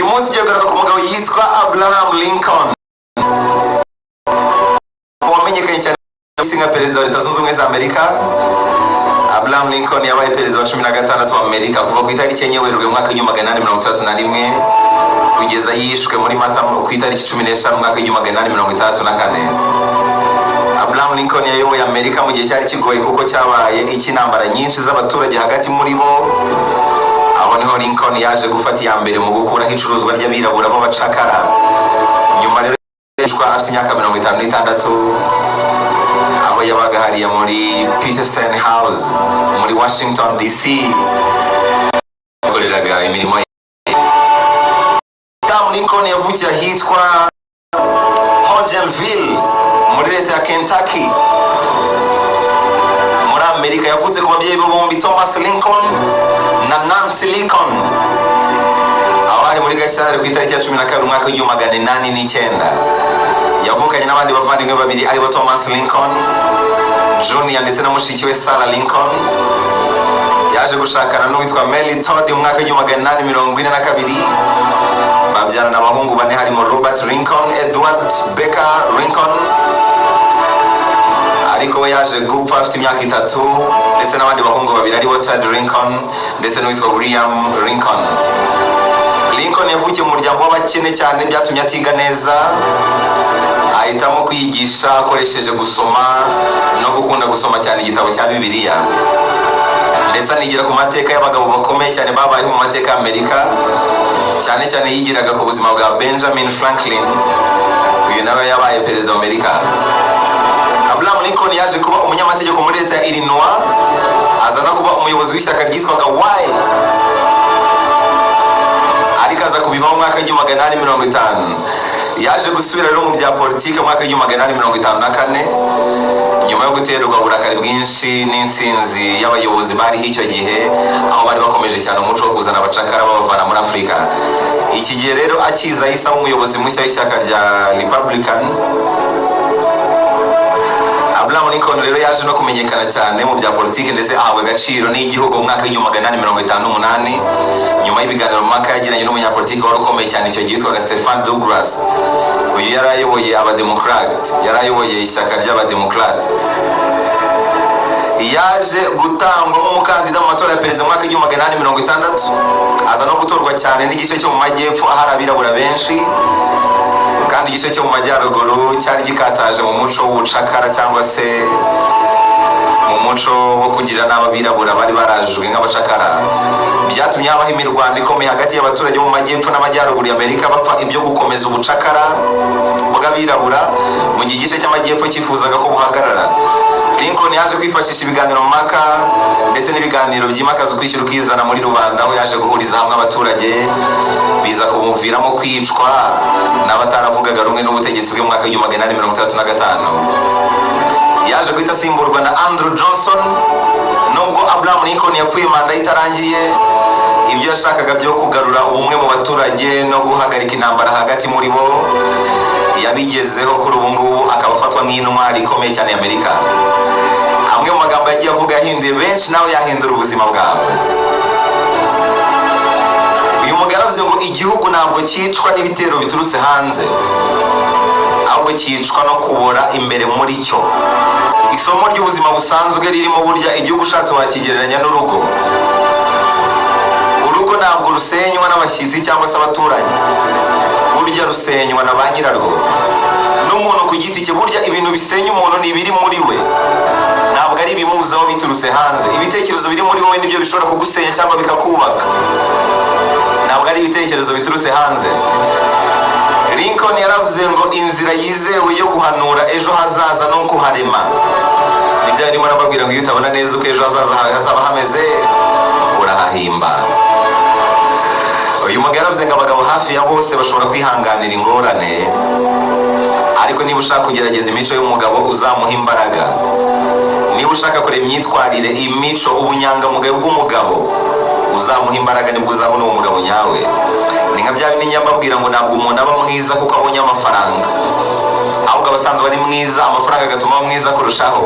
munsi giye kugaruka ku mugabo yitwa Abraham Lincoln wamenyekanye cyane nka perezida wa Leta Zunze Ubumwe za Amerika. Abraham Lincoln yabaye perezida wa 16 wa Amerika kuva ku itariki enye Werurwe mu mwaka w'igihumbi 1831 kugeza yishwe muri Mata ku itariki 15 mu mwaka w'igihumbi 1834. Abraham Lincoln yayoboye Amerika mu gihe cyari kigoye kuko cyabaye icy'intambara nyinshi z'abaturage hagati muri bo. Aho niho Lincoln yaje gufata iya mbere mu gukuraho icuruzwa ry'abirabura b'abacakara. Nyuma rero yishwa afite imyaka 56 aho yabaga hariya muri Peterson House muri Washington DC akoreraga imirimo. Abraham Lincoln yavukiye ahitwa Hodgenville muri leta ya Kentucky muri Amerika. Yavutse ku babyeyi bombi Thomas Lincoln na Nancy Lincoln aho ari muri Gashyantare ku itariki ya 12 mu mwaka w'igihumbi 1809. Yavukanye n'abandi bavandimwe babiri aribo Thomas Lincoln Jr ndetse na mushiki we Sarah Lincoln. Yaje gushakana n'uwitwa Mary Todd mu mwaka w'igihumbi 1842. Babyarana abahungu bane harimo Robert Lincoln, Edward Becker Lincoln, ariko we yaje gupfa afite imyaka 3, ndetse n'abandi bahungu babiri aribo Ted Lincoln ndetse n'uwitwa William Lincoln. Lincoln yavukiye mu muryango w'abakene cyane, byatumye atiga neza. Ahitamo kwigisha akoresheje gusoma no gukunda gusoma cyane igitabo cya Bibiliya, ndetse anigira ku mateka y'abagabo bakomeye cyane babayeho mu mateka ya Amerika. Cyane cyane yigiraga ku buzima bwa Benjamin Franklin, uyu nawe yabaye perezida wa Amerika. Abraham Lincoln yaje kuba umunyamategeko muri leta ya Illinois, aza no kuba umuyobozi w'ishyaka ryitwaga Y, ariko aza kubiva mu mwaka w'igihumbi 1850. Yaje gusubira rero mu bya politiki mu mwaka w'igihumbi 1854 nyuma yo guterwa uburakari bwinshi n'insinzi y'abayobozi bari icyo gihe, aho bari bakomeje cyane umuco wo kuzana abacakara babavana muri Afurika. Iki gihe rero akiza yisa umuyobozi mushya w'ishyaka rya Republican. Abraham Lincoln rero yaje no kumenyekana cyane mu bya politiki ndetse ahabwa agaciro n'igihugu mu mwaka w'igihumbi 1858 nyuma y'ibiganiro mpaka yagiranye n'umunyapolitiki wari ukomeye cyane icyo gihe witwaga Stephen Douglas. Uyu yari ayoboye abademokrate, yari ayoboye ishyaka ry'abademokrate. Yaje gutangwa nk'umukandida mu matora ya perezida mu mwaka w'igihumbi 1860, aza no gutorwa cyane n'igice cyo mu majyepfo ahari abirabura benshi, kandi igice cyo mu majyaruguru cyari gikataje mu muco w'ubucakara cyangwa se mu muco wo kugira n'ababirabura bari barajwe nk'abacakara. Byatumye habaho imirwano ikomeye hagati y'abaturage mu majyepfo n'amajyaruguru y'Amerika bapfa ibyo gukomeza ubucakara bw'abirabura, mu gihe igice cy'amajyepfo cyifuzaga ko buhagarara. Lincoln yaje kwifashisha ibiganiro mpaka ndetse n'ibiganiro byimakaza ukwishyira ukizana muri rubanda, aho yaje guhuriza hamwe abaturage, biza kumuviramo kwicwa n'abataravugaga rumwe n'ubutegetsi bwe mu mwaka w'igihumbi 1835. Yaje guhita asimburwa na Andrew Johnson. Nubwo Abraham Lincoln yapfuye manda itarangiye, ibyo yashakaga byo kugarura ubumwe mu baturage no guhagarika intambara hagati muri bo yabigezeho. Kuri ubu ngubu akaba afatwa nk'intwari ikomeye cyane y'Amerika. Amwe mu magambo yagiye avuga yahinduye benshi, nawe yahindura ubuzima bwawe. Uyu mugabo avuze ngo igihugu ntabwo cyicwa n'ibitero biturutse hanze, ahubwo cyicwa no kubora imbere muri cyo. Isomo ry'ubuzima busanzwe ririmo burya igihugu ushatse wakigereranya n'urugo. Urugo ntabwo rusenywa n'abashyitsi cyangwa se abaturanyi, burya rusenywa na ba nyirarwo. N'umuntu ku giti cye, burya ibintu bisenya umuntu ni ibiri muri we, ntabwo ari ibimuzaho biturutse hanze. Ibitekerezo biri muri wowe nibyo bishobora kugusenya cyangwa bikakubaka, ntabwo ari ibitekerezo biturutse hanze. Lincoln yaravuze ngo inzira yizewe yo guhanura ejo hazaza no kuharema. Nibyo arimo arababwira ngo iyo utabona neza uko ejo hazaza hazaba hameze, urahahimba. Uyu mugabo yaravuze ngo abagabo hafi ya bose bashobora kwihanganira ingorane, ariko niba ushaka kugerageza imico y'umugabo uzamuha imbaraga. Niba ushaka kureba imyitwarire, imico, ubunyangamugayo bw'umugabo, uzamuha imbaraga, nibwo uzabona uwo mugabo nyawe. Ni nka bya bindi nyambabwira ngo ntabwo umuntu aba mwiza kuko abonye amafaranga, ahubwo abasanzwe ari mwiza, amafaranga agatuma aba mwiza kurushaho.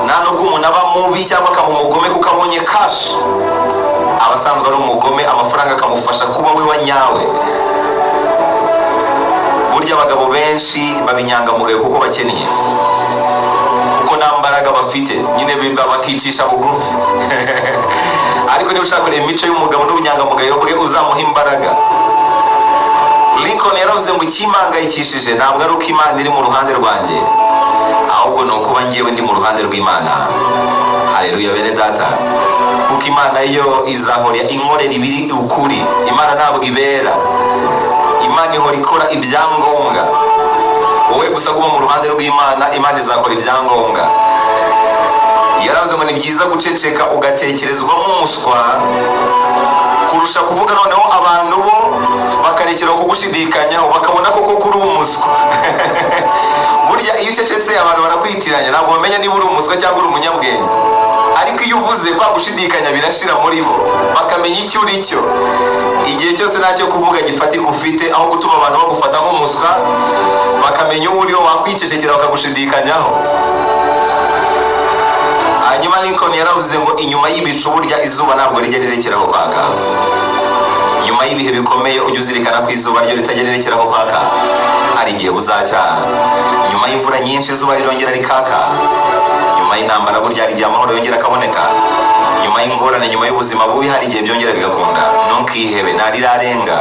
Nta nubwo umuntu aba mubi cyangwa akaba umugome kuko abonye cash, abasanzwe ari umugome, amafaranga akamufasha kuba we wa nyawe. burya abagabo benshi babinyangamugayo kuko bakeneye, kuko nta mbaraga bafite, nyine bakicisha bugufi ariko niba ushaka kureba imico y'umugabo n'ubunyangamugayo bwe uzamuha imbaraga. Lincoln yaravuze ngo ikimpangayikishije ntabwo ari uko Imana iri mu ruhande rwanjye, ahubwo ni ukuba njyewe ndi mu ruhande rw'Imana. Haleluya bene data, kuko Imana yo izahora inkorera ibiri ukuri. Imana ntabwo ibera, Imana ihora ikora ibyangombwa. Wowe gusa guma mu ruhande rw'Imana, Imana izakora ibyangombwa. Yaravuze ngo ni byiza guceceka ugatekerezwamo umuswa kurusha kuvuga noneho abantu bo bakarekera kugushidikanyaho bakabona koko kuri umuswa burya iyo ucecetse abantu barakwitiranya, ntabwo bamenya niba uri umuswa cyangwa uri umunyabwenge. Ariko iyo uvuze kwa gushidikanya birashira muri bo, bakamenya icyo uri cyo. Igihe cyose ntacyo kuvuga gifatika ufite, aho gutuma abantu bagufata nk'umuswa, bakamenya uwo uriho, wakwicecekera bakagushidikanyaho. Hanyuma Lincoln yaravuze ngo inyuma y'ibicu burya izuba ntabwo rijya rirekeraho kwaka. Nyuma y'ibihe bikomeye ujye uzirikana ko izuba ryo ritajya rirekeraho kwaka, hari igihe buzacyaha. Nyuma y'imvura nyinshi izuba rirongera rikaka. Nyuma y'intambara burya hari igihe amahoro yongera akaboneka. Nyuma y'ingorane, nyuma y'ubuzima bubi hari igihe byongera bigakunda. Ntukihebe, ntarirarenga.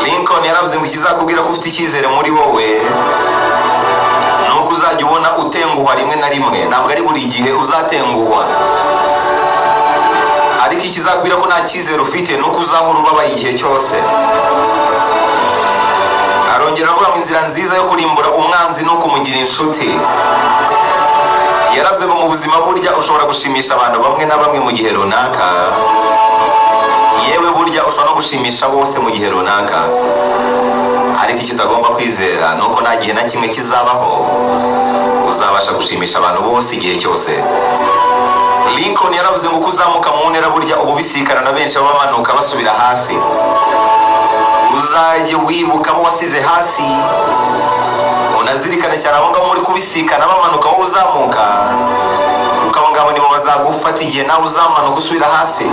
Lincoln yaravuze ngo ikizakubwira ko ufite icyizere muri wowe nuko uzajya ubona utenguhwa rimwe na rimwe, ntabwo ari buri gihe uzatenguhwa. Ariko ikizakubwira ko nta cyizere ufite nuko uzahora ubabaye igihe cyose. Arongera avuga ngo inzira nziza yo kurimbura umwanzi no kumugira inshuti. Yaravuze ngo mu buzima burya ushobora gushimisha abantu bamwe na bamwe mu gihe runaka, yewe burya ushobora no gushimisha bose mu gihe runaka. Ariko icyo utagomba kwizera nuko nta gihe na kimwe kizabaho uzabasha gushimisha abantu bose igihe cyose. Lincoln yaravuze ngo kuzamuka mu ntera burya ubu bisikana na benshi baba bamanuka basubira hasi. Uzajye wibuka abo wasize hasi, unazirikane cyane abo ngabo muri kubisikana bamanuka wowe uzamuka, kuko abo ngabo nibo bazagufata igihe nawe uzamanuka usubira hasi.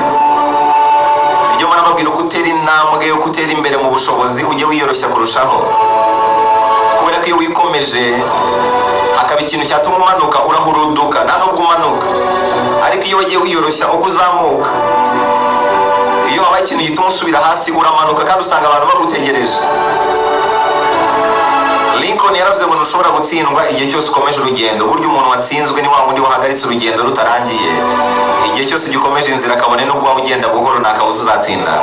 Ibyo barababwira ko utera intambwe yo gutera imbere mu bushobozi ujye wiyoroshya kurushaho, kubera ko iyo wikomeje hakaba ikintu cyatuma umanuka urahuruduka nta nubwo umanuka. Ariko iyo wagiye wiyoroshya uko uzamuka, iyo habaye ikintu gituma usubira hasi uramanuka kandi usanga abantu bagutegereje. Lincoln yaravuze ngo ntushobora gutsindwa igihe cyose ukomeje urugendo. Burya umuntu watsinzwe ni wa wundi wahagaritse urugendo rutarangiye. Igihe cyose ugikomeje inzira kabone nubwo waba ugenda buhoro nta kabuza uzatsinda.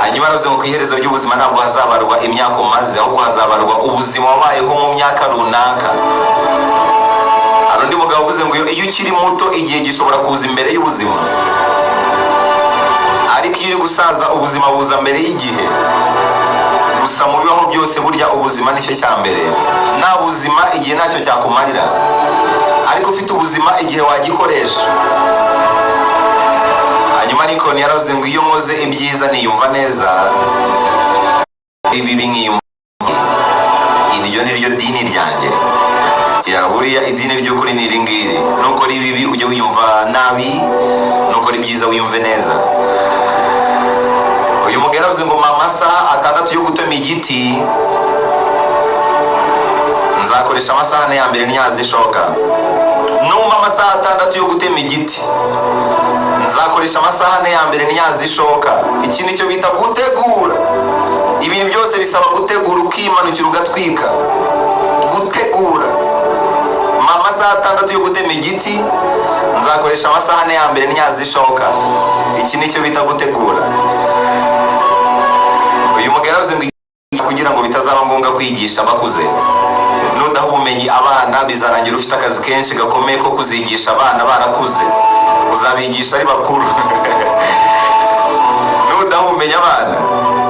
Hanyuma yaravuze ngo ku iherezo ry'ubuzima ntabwo hazabarwa imyaka umaze, ahubwo hazabarwa ubuzima wabayeho mu myaka runaka. Hari undi mugabo uvuze ngo iyo ukiri muto igihe gishobora kuza imbere y'ubuzima, ariko iyo uri gusaza ubuzima buza mbere y'igihe. Gusa mu bibaho byose burya ubuzima nicyo cya mbere. Nta buzima igihe ntacyo cyakumarira, ariko ufite ubuzima igihe wagikoresha. Hanyuma Lincoln yaravuze ngo iyo nkoze ibyiza niyumva neza, ibibi nkiyumva. Iryo ni ryo dini ryanjye. Buriya idini ry'ukuri ni iri ngiri, nukora ibibi ujye wiyumva nabi, nukora ibyiza wiyumve neza. Uyu mugabo yaravuze ngo mu masaha 6 yo gutema igiti nzakoresha amasaha ya mbere ntiyazishoka. Numva amasaha 6 yo gutema igiti nzakoresha amasaha ya mbere ntiyazishoka. Iki nicyo bita gutegura. Ibintu byose bisaba gutegura, ukimanukira ugatwika. Gutegura. Amasaha 6 yo gutema igiti nzakoresha amasaha ya mbere ntiyazishoka. Iki nicyo bita gutegura. Uyu mugabo yaravuze ngo kugira ngo bitazaba ngombwa kwigisha abakuze, nudaha ubumenyi abana bizarangira ufite akazi kenshi gakomeye ko kuzigisha abana barakuze, uzabigisha ari bakuru. Nudaha ubumenyi abana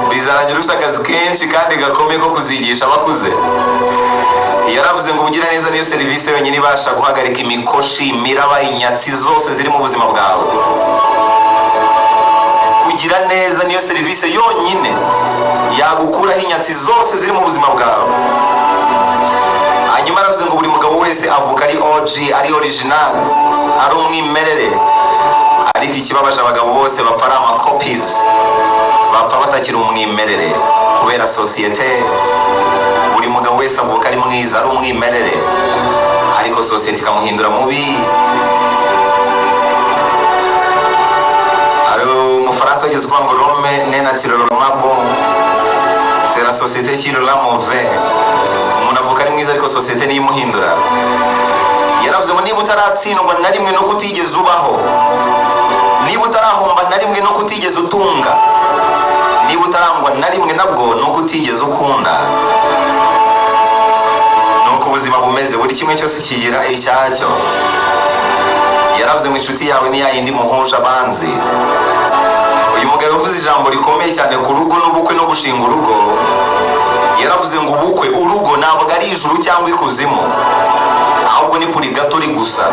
bizarangira ufite akazi kenshi kandi gakomeye ko kuzigisha abakuze. Yaravuze ngo ubugira neza niyo serivisi yonyine ibasha guhagarika imikoshi, imiraba, inyatsi zose ziri mu buzima bwawe. Kugira neza niyo serivisi yonyine yagukuraho inyatsi zose ziri mu buzima bwawe. Hanyuma yaravuze ngo buri mugabo wese avuka ari OG, ari original, ari umwimerere. Ariko ikibabaje abagabo bose bapfa ari amacopies, bapfa batakiri umwimerere kubera sosiyete. Buri mugabo wese avuka ari mwiza, ari umwimerere, ariko sosiyete ikamuhindura mubi. Umufaransa wageze kuvuga ngo Rome n'est naturellement bon, c'est la société qui le rend mauvais. Umuntu avuka ari mwiza ariko sosiyete niyo imuhindura. Yaravuze ngo niba utaratsindwa na rimwe no kutigeze ubaho, niba utarahomba na rimwe no kutigeze utunga, niba utarangwa na rimwe nabwo no kutigeze ukunda, nuko ubuzima bumeze. Buri kimwe cyose kigira icyacyo. Yaravuze ngo inshuti yawe ni yayindi muhusha abanzi. Uyu mugabo yavuze ijambo rikomeye cyane ku rugo n'ubukwe no gushinga urugo. Yaravuze ngo ubukwe, urugo ntabwo ari ijuru cyangwa ikuzimu, ahubwo ni purigatori gusa.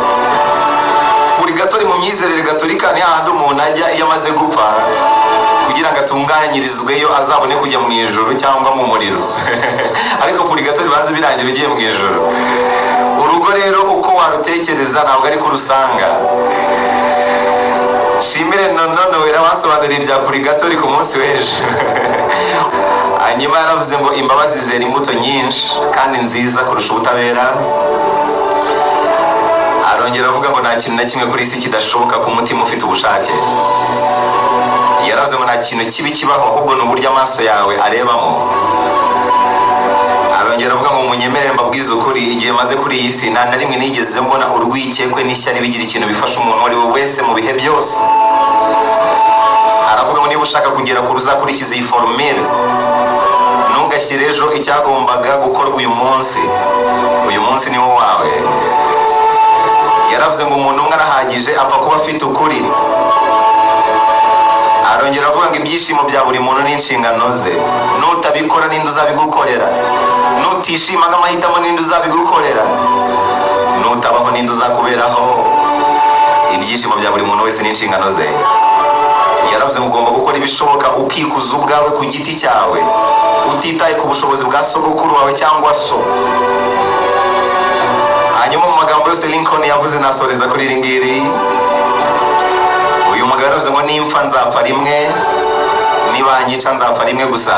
Purigatori mu myizerere gatolika ni ahandi umuntu ajya iyo amaze gupfa kugira ngo atunganyirizweyo azabone kujya mu ijuru cyangwa mu muriro. Ariko purigatori banze birangira ugiye mu ijuru. Urugo rero uko warutekereza ntabwo ari kurusanga. Shimire none wera wansobanurira ibya purigatori ku munsi w'ejo. Hanyuma yaravuze ngo imbabazi zera imbuto nyinshi kandi nziza kurusha ubutabera. Arongera avuga ngo nta kintu na kimwe kuri isi kidashoboka ku mutima ufite ubushake. Yaravuze ngo nta kintu kibi kibaho, ahubwo ni uburyo amaso yawe arebamo. Arongera avuga ngo munyemerere mbabwize ukuri, igihe maze kuri iyi si nta na rimwe nigeze mbona urwikekwe n'ishyari bigira ikintu bifasha umuntu uwo ari we wese mu bihe byose. Aravuga ngo niba ushaka kugera ku ruzakurikiza iyi formule, ntugashyire ejo icyagombaga gukorwa uyu munsi. Uyu munsi ni wo wawe. Yaravuze ngo umuntu umwe arahagije apfa kuba afite ukuri. Arongera avuga ngo ibyishimo bya buri muntu n'inshingano ze. Nutabikora ninde uzabigukorera? Nutishima n'amahitamo ninde uzabigukorera? Nutabaho ninde uzakuberaho? Ibyishimo bya buri muntu wese n'inshingano ze. Yaravuze ngo ugomba gukora ibishoboka ukikuza ubwawe ku giti cyawe, utitaye ku bushobozi bwa sogokuru wawe cyangwa so. Hanyuma mu magambo yose Lincoln yavuze nasoreza kuri iri ngiri. Uyu mugabo yaravuze ngo nimpfa nzapfa rimwe, nibanyica nzapfa rimwe gusa,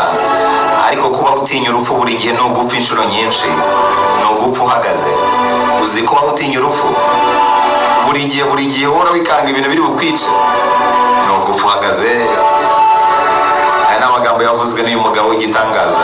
ariko kubaho utinya urupfu buri gihe ni ugupfa inshuro nyinshi, ni ugupfa uhagaze. Uzi kubaho utinya urupfu buri gihe uhora wikanga ibintu biri bukwice, ni ugupfa uhagaze. Aya ni amagambo yavuzwe n'uyu mugabo w'igitangaza.